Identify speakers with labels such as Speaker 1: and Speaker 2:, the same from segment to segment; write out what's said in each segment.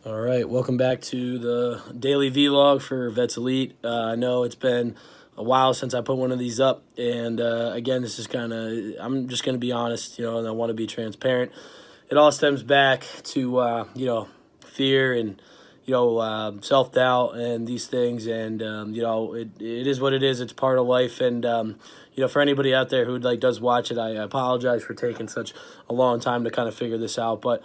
Speaker 1: All right, welcome back to the daily vlog for VETSELITE. I know it's been a while since I put one of these up, and again, this is I'm just going to be honest, and I want to be transparent. It all stems back to, fear and, self-doubt and these things, and, it is what it is. It's part of life, and, for anybody out there who does watch it, I apologize for taking such a long time to kind of figure this out, but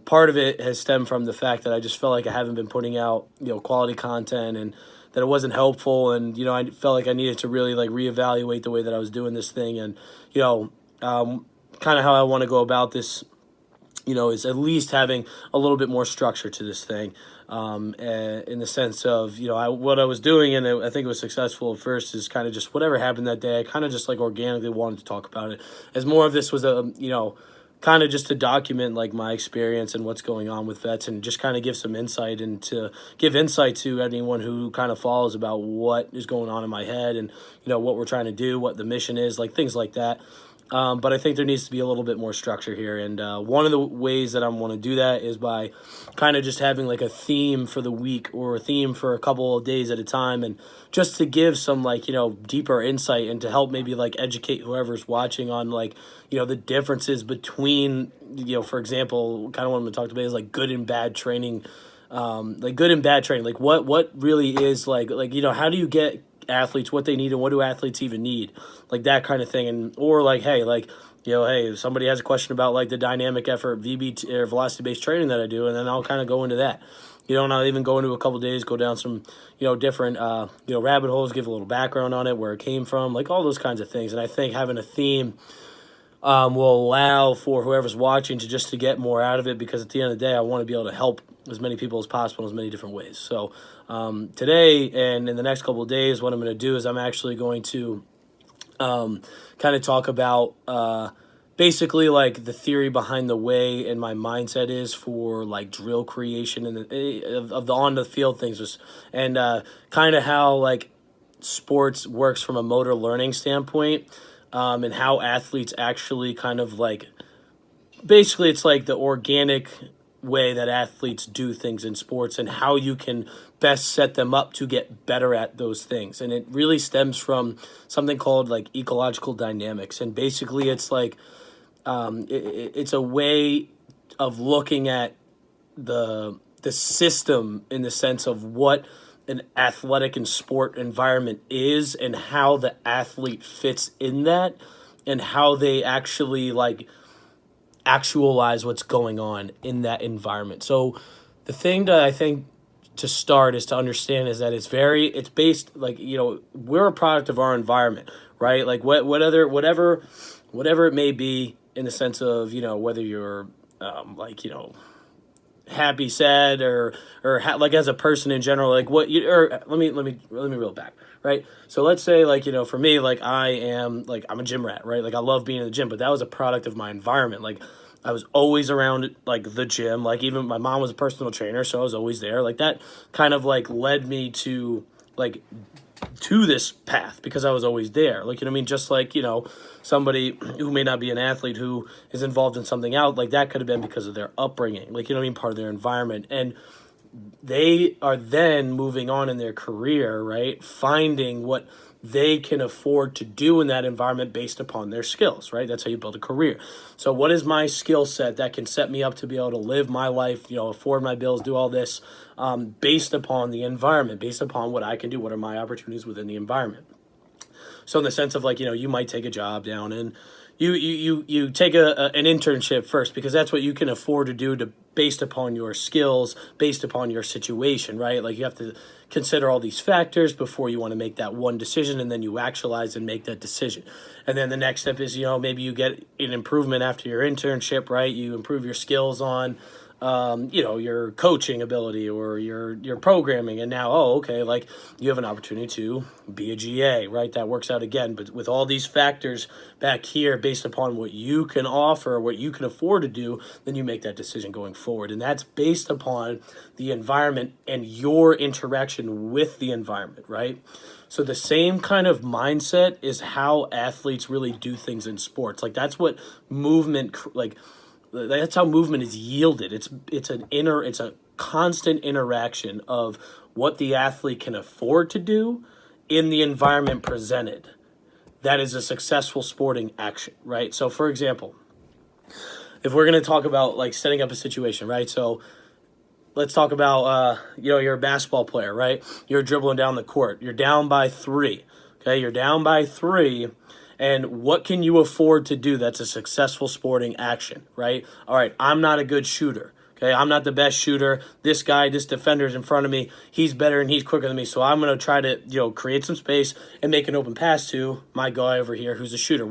Speaker 1: part of it has stemmed from the fact that I just felt like I haven't been putting out, quality content, and that it wasn't helpful. And, I felt like I needed to really reevaluate the way that I was doing this thing. And, kind of how I want to go about this, is at least having a little bit more structure to this thing. In the sense of, what I was doing, and I think it was successful at first, is kind of just whatever happened that day. I kind of just organically wanted to talk about it, as more of this was kind of just to document my experience and what's going on with vets, and just kind of give some insight, and to give insight to anyone who kind of follows about what is going on in my head, and what we're trying to do, what the mission is, things like that. But I think there needs to be a little bit more structure here, and one of the ways that I want to do that is by kind of just having a theme for the week, or a theme for a couple of days at a time, and just to give some deeper insight, and to help maybe educate whoever's watching on the differences between, for example, kind of what I'm going to talk about is good and bad training, good and bad training, what really is how do you get athletes what they need, and what do athletes even need, that kind of thing. And or hey, hey, if somebody has a question about the dynamic effort VBT or velocity based training that I do, and then I'll kind of go into that, and I'll even go into a couple of days, go down some different rabbit holes, give a little background on it, where it came from, all those kinds of things. And I think having a theme will allow for whoever's watching to get more out of it, because at the end of the day, I want to be able to help as many people as possible in as many different ways. So today and in the next couple of days, what I'm going to do is I'm actually going to kind of talk about basically the theory behind the way and my mindset is for drill creation and of the on the field things, and kind of how sports works from a motor learning standpoint, and how athletes actually kind of basically it's the organic way that athletes do things in sports, and how you can best set them up to get better at those things. And it really stems from something called ecological dynamics, and basically it's it's a way of looking at the system, in the sense of what an athletic and sport environment is, and how the athlete fits in that, and how they actually actualize what's going on in that environment. So the thing that I think to start is to understand is that it's based, we're a product of our environment, right? Whatever it may be, in the sense of, whether you're happy, sad, or as a person in general, let me reel back, right? So let's say for me, I am I'm a gym rat, right? I love being in the gym, but that was a product of my environment. I was always around the gym, even my mom was a personal trainer, so I was always there. That kind of led me to to this path, because I was always there. Just somebody who may not be an athlete who is involved in something out, that could have been because of their upbringing, part of their environment. And they are then moving on in their career, right? Finding what they can afford to do in that environment based upon their skills, right? That's how you build a career. So what is my skill set that can set me up to be able to live my life, afford my bills, do all this, based upon the environment, based upon what I can do, what are my opportunities within the environment. So in the sense of you might take a job down, and you take an internship first, because that's what you can afford to do based upon your skills, based upon your situation, right? You have to consider all these factors before you want to make that one decision, and then you actualize and make that decision. And then the next step is, maybe you get an improvement after your internship, right? You improve your skills on your coaching ability, or your programming, and now, okay, you have an opportunity to be a GA, right? That works out again, but with all these factors back here, based upon what you can offer, what you can afford to do, then you make that decision going forward. And that's based upon the environment and your interaction with the environment, right? So the same kind of mindset is how athletes really do things in sports. That's what movement, that's how movement is yielded. It's a constant interaction of what the athlete can afford to do in the environment presented. That is a successful sporting action, right? So, for example, if we're going to talk about like setting up a situation, right? So let's talk about, you're a basketball player, right? You're dribbling down the court. You're down by 3, okay? You're down by 3, and what can you afford to do that's a successful sporting action, right? All right, I'm not a good shooter, okay? I'm not the best shooter. This guy, this defender is in front of me. He's better and he's quicker than me, so I'm going to try to, create some space and make an open pass to my guy over here who's a shooter.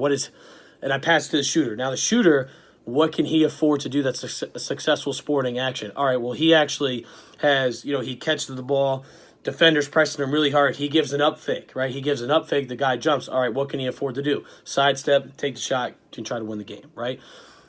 Speaker 1: And I pass to the shooter. Now the shooter, what can he afford to do that's a successful sporting action? All right, well, he actually has, he catches the ball, defender's pressing him really hard, he gives an up fake, right? He gives an up fake, the guy jumps. All right, what can he afford to do? Sidestep, take the shot, can try to win the game, right?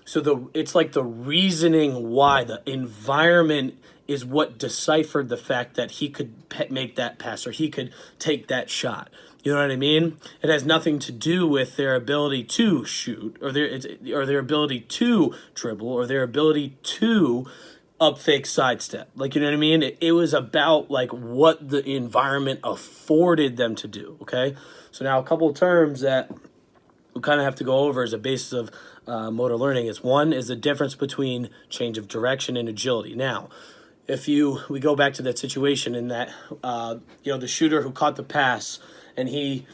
Speaker 1: So it's like the reasoning why, the environment is what deciphered the fact that he could make that pass or he could take that shot. You know what I mean? It has nothing to do with their ability to shoot or their ability to dribble or their ability to up fake sidestep. Like, you know what I mean? It was about like what the environment afforded them to do, okay? So now a couple of terms that we kind of have to go over as a basis of motor learning is, one is the difference between change of direction and agility. Now, if we go back to that situation in that, the shooter who caught the pass and he,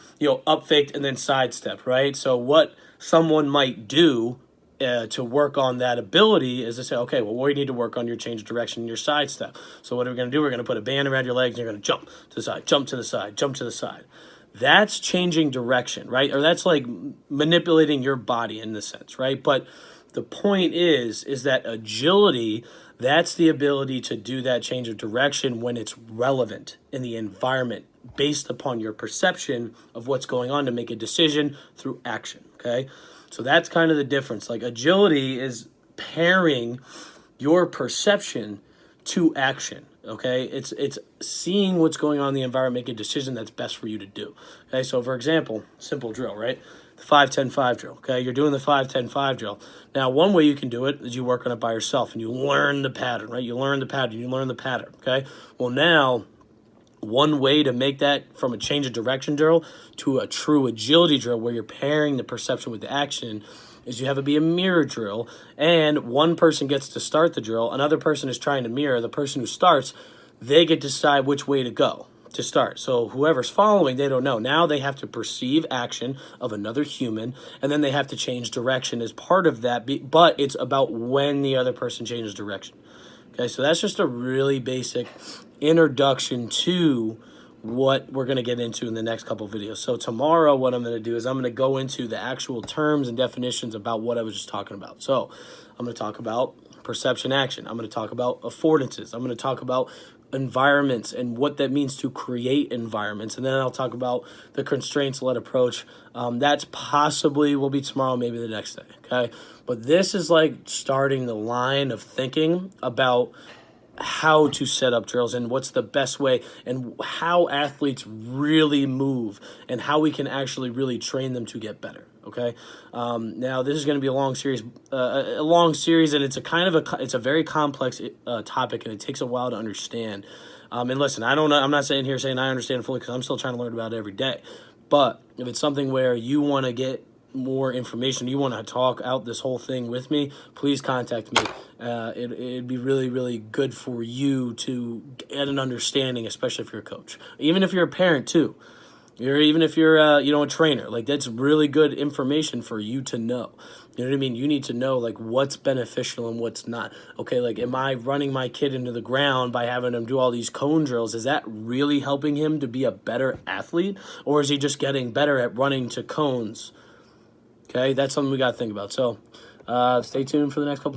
Speaker 1: up faked and then sidestepped, right? So what someone might do to work on that ability is to say, okay, well, we need to work on your change of direction and your sidestep. So what are we going to do? We're going to put a band around your legs and you're going to jump to the side, jump to the side, jump to the side. That's changing direction, right? Or that's like manipulating your body in this sense, right? But the point is that agility, that's the ability to do that change of direction when it's relevant in the environment based upon your perception of what's going on to make a decision through action, okay? So that's kind of the difference. Like agility is pairing your perception to action, okay? It's seeing what's going on in the environment, make a decision that's best for you to do, okay? So for example, simple drill, right? The 5-10-5 drill, okay? You're doing the 5-10-5 drill. Now, one way you can do it is you work on it by yourself and you learn the pattern, right? You learn the pattern, okay? Well, now, one way to make that from a change of direction drill to a true agility drill where you're pairing the perception with the action is you have it be a mirror drill, and one person gets to start the drill, another person is trying to mirror. The person who starts, they get to decide which way to go to start. So whoever's following, they don't know. Now they have to perceive action of another human, and then they have to change direction as part of that, but it's about when the other person changes direction. Okay, so that's just a really basic introduction to what we're going to get into in the next couple of videos. So tomorrow what I'm going to do is I'm going to go into the actual terms and definitions about what I was just talking about. So I'm going to talk about perception action. I'm going to talk about affordances. I'm going to talk about environments and what that means to create environments. And then I'll talk about the constraints-led approach. That's possibly will be tomorrow, maybe the next day, okay? But this is like starting the line of thinking about how to set up drills and what's the best way and how athletes really move and how we can actually really train them to get better. Okay. Now this is going to be a long series, and it's a very complex topic, and it takes a while to understand. And listen, I'm not saying I understand fully because I'm still trying to learn about it every day. But if it's something where you want to get more information, you want to talk out this whole thing with me, please contact me. It'd be really, really good for you to get an understanding, especially if you're a coach. Even if you're a parent too. Even if you're a trainer, like that's really good information for you to know. You know what I mean? You need to know like what's beneficial and what's not. Okay, like am I running my kid into the ground by having him do all these cone drills? Is that really helping him to be a better athlete? Or is he just getting better at running to cones? Okay, that's something we got to think about. So stay tuned for the next couple days.